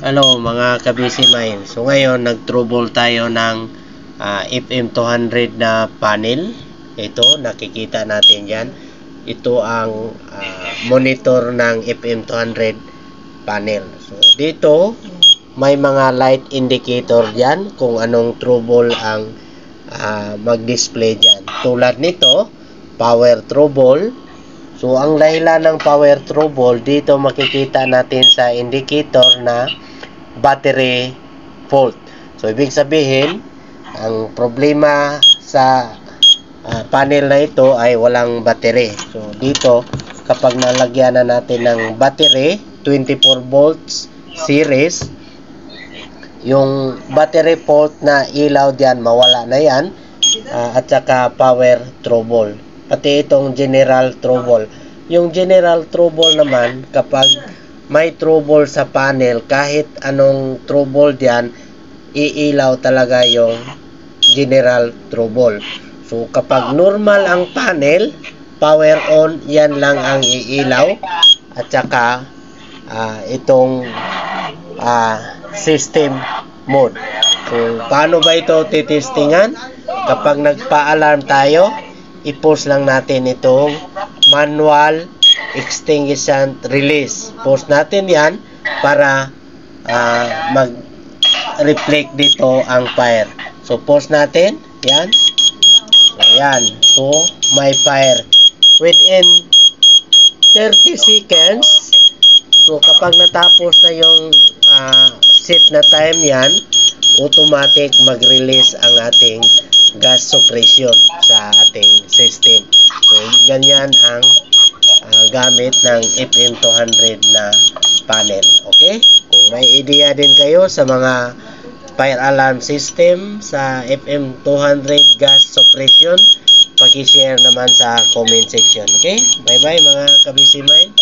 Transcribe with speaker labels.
Speaker 1: Hello mga kabisi mine. So ngayon nag-trouble tayo ng FM200 na panel. Ito nakikita natin yan. Ito ang monitor ng FM200 panel. So dito may mga light indicator dyan kung anong trouble ang mag-display dyan. Tulad nito, power trouble. So ang dahilan ng power trouble dito makikita natin sa indicator na battery fault. So ibig sabihin ang problema sa panel na ito ay walang battery. So dito kapag nalagyan na natin ng battery 24 volts series, yung battery fault na ilaw diyan mawala na yan, at saka power trouble, pati itong general trouble. Yung general trouble naman, kapag may trouble sa panel, kahit anong trouble diyan, iilaw talaga yung general trouble. So kapag normal ang panel, power on, yan lang ang iilaw, at saka itong system mode. So paano ba ito titestingan? Kapag nagpa-alarm tayo, i-post lang natin itong manual extinguishing release. Post natin yan para mag-reflect dito ang fire. So post natin yan. Ayan. So may fire within 30 seconds. So kapag natapos na yung set na time yan, automatic mag-release ang ating gas suppression sa ating system. So ganyan ang gamit ng FM200 na panel. Okay? Kung may idea din kayo sa mga fire alarm system sa FM200 gas suppression, paki-share naman sa comment section. Okay? Bye bye mga kabisi mine.